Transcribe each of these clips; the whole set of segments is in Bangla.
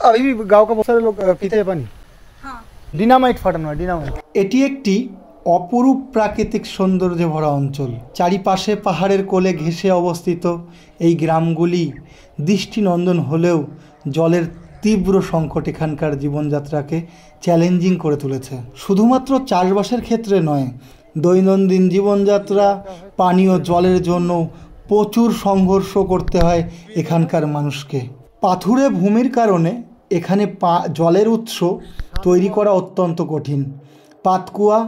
अभी भी गांव का बहुत सारे लोग पीते हैं पानी। हाँ। ডিনামাইট ফাটানো হয়, ডিনামাইট। এটি একটি অপরূপ প্রাকৃতিক সৌন্দর্যে ভরা অঞ্চল। চারিপাশে পাহাড়ের কোলে ঘেঁষে অবস্থিত এই গ্রামগুলি দৃষ্টিনন্দন হলেও জলের তীব্র সংকট এখানকার জীবনযাত্রাকে চ্যালেঞ্জিং করে তুলেছে। শুধুমাত্র চাষবাসের ক্ষেত্রে নয়, দৈনন্দিন জীবনযাত্রা, পানীয় জলের জন্য প্রচুর সংঘর্ষ করতে হয় এখানকার মানুষকে। পাথুরে ভূমির কারণে এখানে জলের উৎস তৈরি করা অত্যন্ত কঠিন। পাতকুয়া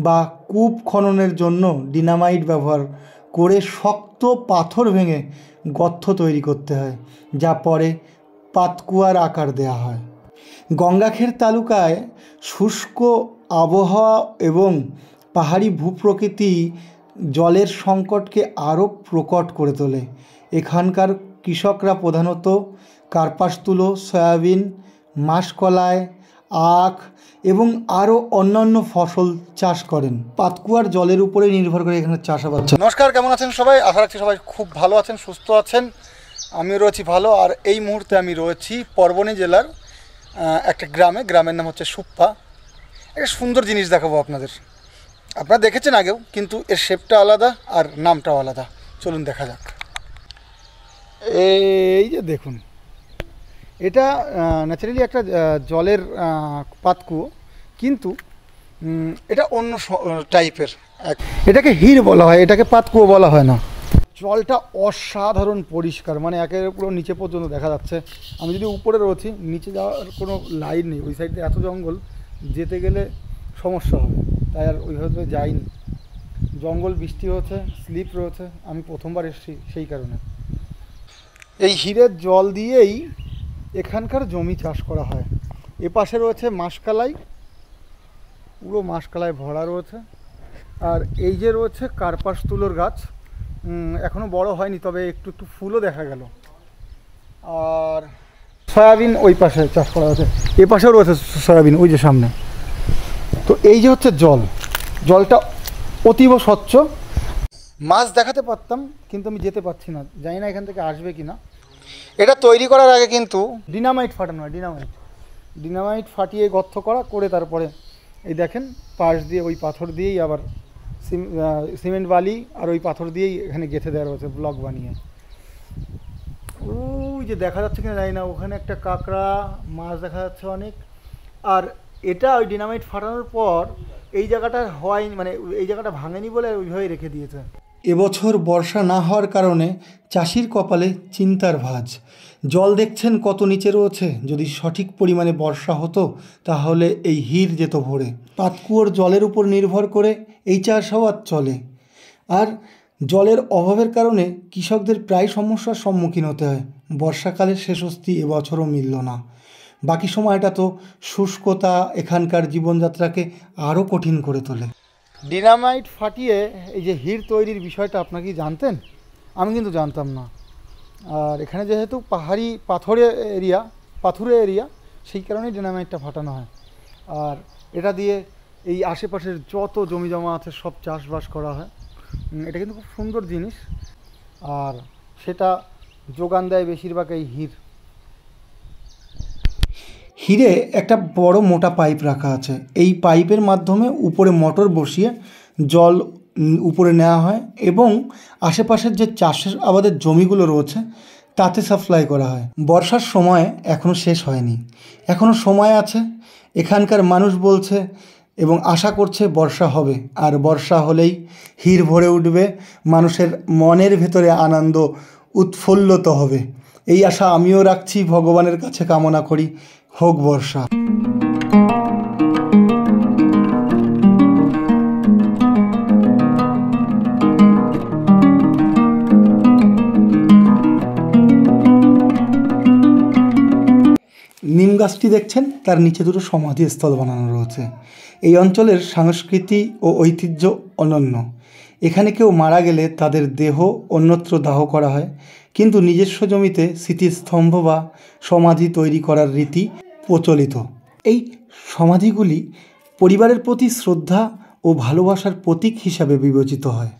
বা কূপ খননের জন্য ডিনামাইট ব্যবহার করে শক্ত পাথর ভেঙে গর্ত তৈরি করতে হয়, যা পরে পাতকুয়ার আকার দেওয়া হয়। গঙ্গাখেড় তালুকায় শুষ্ক আবহাওয়া এবং পাহাড়ি ভূপ্রকৃতি জলের সংকটকে আরও প্রকট করে তোলে। এখানকার কৃষকরা প্রধানত কার্পাস তুলো, সয়াবিন, মাসকলাই, আখ এবং আরও অন্যান্য ফসল চাষ করেন। পাতকুয়ার জলের উপরে নির্ভর করে এখানে চাষাবাদ। নমস্কার, কেমন আছেন সবাই? আশা রাখছি সবাই খুব ভালো আছেন, সুস্থ আছেন। আমিও রয়েছি ভালো। আর এই মুহূর্তে আমি রয়েছি পরবনী জেলার একটা গ্রামের নাম হচ্ছে সুপ্পা। একটা সুন্দর জিনিস দেখাবো আপনাদের। আপনারা দেখেছেন আগেও, কিন্তু এর শেপটা আলাদা আর নামটাও আলাদা। চলুন দেখা যাক। এই যে দেখুন, এটা ন্যাচারালি একটা জলের পাতকুয়ো, কিন্তু এটা অন্য টাইপের। এটাকে হির বলা হয়, এটাকে পাতকুয়ো বলা হয় না। জলটা অসাধারণ পরিষ্কার, মানে একেবারে পুরো নিচে পর্যন্ত দেখা যাচ্ছে। আমি যদি উপরে রয়েছি, নিচে যাওয়ার কোনো লাইন নেই। ওই সাইডে এত জঙ্গল, যেতে গেলে সমস্যা হবে, তাই আর ওইভাবে যাইনি। জঙ্গল, বৃষ্টি হচ্ছে, স্লিপ রয়েছে। আমি প্রথমবার এসেছি সেই কারণে। এই হিরের জল দিয়েই এখানকার জমি চাষ করা হয়। এপাশে রয়েছে মাসকলাই, পুরো মাসকলাই ভরা রয়েছে। আর এই যে রয়েছে কার্পাস তুলোর গাছ, এখনও বড় হয়নি, তবে একটু একটু ফুলও দেখা গেল। আর সয়াবিন ওই পাশে চাষ করা হয়েছে, এ পাশেও রয়েছে সয়াবিন, ওই যে সামনে। তো এই যে হচ্ছে জলটা অতীব স্বচ্ছ। মাছ দেখাতে পারতাম, কিন্তু আমি যেতে পারছি না, জানি না এখান থেকে আসবে কি না। এটা তৈরি করার আগে কিন্তু ডিনামাইট ফাটানো হয়, ডিনামাইট ফাটিয়ে গর্ত করে তারপরে এই দেখেন পাশ দিয়ে ওই পাথর দিয়েই আবার সিমেন্ট বালি আর ওই পাথর দিয়েই এখানে গেঁথে দেওয়া রয়েছে ব্লক বানিয়ে। ওই যে দেখা যাচ্ছে কিনা জানি না, ওখানে একটা কাঁকড়া, মাছ দেখা যাচ্ছে অনেক। আর এটা ওই ডিনামাইট ফাটানোর পর এই জায়গাটা হয়নি, মানে এই জায়গাটা ভাঙেনি বলে ওইভাবেই রেখে দিয়েছে। এবছর বর্ষা না হওয়ার কারণে চাষির কপালে চিন্তার ভাঁজ। জল দেখছেন কত নিচে রয়েছে। যদি সঠিক পরিমাণে বর্ষা হতো তাহলে এই হির যেত ভরে। পাতকুয়োর জলের উপর নির্ভর করে এই চাষাবাদ চলে। আর জলের অভাবের কারণে কৃষকদের প্রায় সমস্যার সম্মুখীন হতে হয়। বর্ষাকালের শেষস্তি এবছরও মিলল না। বাকি সময়টা তো শুষ্কতা এখানকার জীবনযাত্রাকে আরও কঠিন করে তোলে। ডিনামাইট ফাটিয়ে এই যে হির তৈরির বিষয়টা আপনারা কি জানতেন? আমি কিন্তু জানতাম না। আর এখানে যেহেতু পাহাড়ি পাথুরে এরিয়া, সেই কারণেই ডিনামাইটটা ফাটানো হয়। আর এটা দিয়ে এই আশেপাশের যত জমি জমা আছে সব চাষবাস করা হয়। এটা কিন্তু খুব সুন্দর জিনিস। আর সেটা যোগান দেয় বেশিরভাগ এই হিরে একটা বড় মোটা পাইপ রাখা আছে। এই পাইপের মাধ্যমে উপরে মোটর বসিয়ে জল উপরে নেওয়া হয় এবং আশেপাশের যে চাষের আবাদের জমিগুলো রয়েছে তাতে সাপ্লাই করা হয়। বর্ষার সময় এখনও শেষ হয়নি, এখনও সময় আছে। এখানকার মানুষ বলছে এবং আশা করছে বর্ষা হবে, আর বর্ষা হলেই হির ভরে উঠবে, মানুষের মনের ভেতরে আনন্দ উৎফুল্লিত হবে। এই আশা আমিও রাখছি, ভগবানের কাছে কামনা করি হোক বর্ষা। নিম গাছটি দেখছেন, তার নিচে দুটো সমাধিস্থল বানানো রয়েছে। এই অঞ্চলের সংস্কৃতি ও ঐতিহ্য অনন্য। এখানে কেউ মারা গেলে তাদের দেহ অন্যত্র দাহ করা হয়, কিন্তু নিজস্ব জমিতে স্মৃতিস্তম্ভ বা সমাধি তৈরি করার রীতি প্রচলিত। এই সমাধিগুলি পরিবারের প্রতি শ্রদ্ধা ও ভালোবাসার প্রতীক হিসাবে বিবেচিত হয়।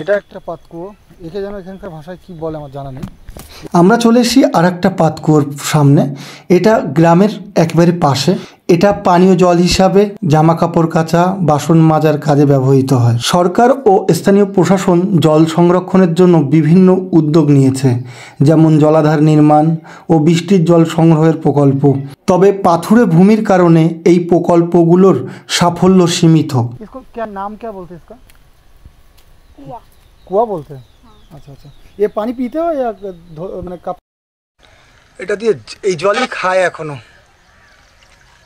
এটা একটা পাতকুয়ো, একে যেন এখানকার ভাষায় কী বলে আমার জানা নেই। আমরা চলে এসেছি আর একটা পাতকুয়োর সামনে। এটা গ্রামের একেবারে পাশে। এটা পানীয় জল হিসাবে জামা কাপড় কাচা, বাসন মাজার কাজে ব্যবহৃত হয়। সরকার ও স্থানীয় প্রশাসন জল সংরক্ষণের জন্য বিভিন্ন উদ্যোগ নিয়েছে, যেমন জলাধার নির্মাণ ও বৃষ্টির জল সংগ্রহের প্রকল্প। তবে পাথুরে ভূমির কারণে এই প্রকল্পগুলোর সাফল্য সীমিত। নাম क्या बोलते हैं इसका? कुआं बोलते हैं। अच्छा अच्छा, ये पानी पीते हो या मैंने कप? এটা দিয়ে এই জলই খায় এখনো,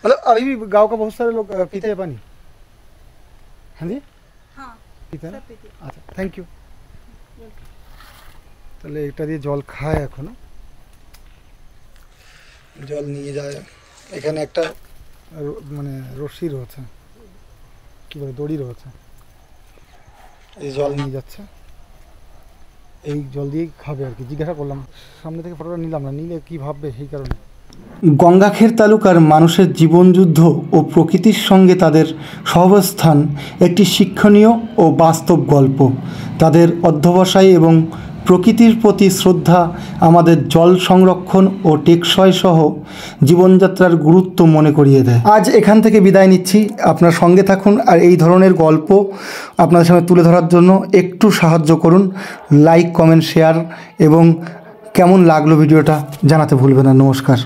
मतलब अभी भी गांव का बहुत सारे लोग पीते हैं पानी। हाँ जी, हाँ पीते हैं। अच्छा थैंक यू। তাহলে এটা দিয়ে জল খায় এখনো, জল নিয়ে যায়। এখানে একটা মানে রশি রয়েছে, কি বলে দড়ি রয়েছে, এই জল নিয়ে যাচ্ছে, এই জল দিয়েই খাবে আর কি। জিজ্ঞাসা করলাম, সামনে থেকে ফটোটা নিলাম না, নিলে কি ভাববে সেই কারণে। গঙ্গাখের তালুকার মানুষের জীবনযুদ্ধ ও প্রকৃতির সঙ্গে তাদের সহাবস্থান একটি শিক্ষণীয় ও বাস্তব গল্প। তাদের অধ্যবসায় এবং প্রকৃতির প্রতি শ্রদ্ধা আমাদের জল সংরক্ষণ ও টেকসই সহ জীবনযাত্রার গুরুত্ব মনে করিয়ে দেয়। আজ এখান থেকে বিদায় নিচ্ছি। আপনার সঙ্গে থাকুন আর এই ধরনের গল্প আপনাদের সামনে তুলে ধরার জন্য একটু সাহায্য করুন। লাইক, কমেন্ট, শেয়ার এবং কেমন লাগলো ভিডিওটা জানাতে ভুলবেন না। নমস্কার।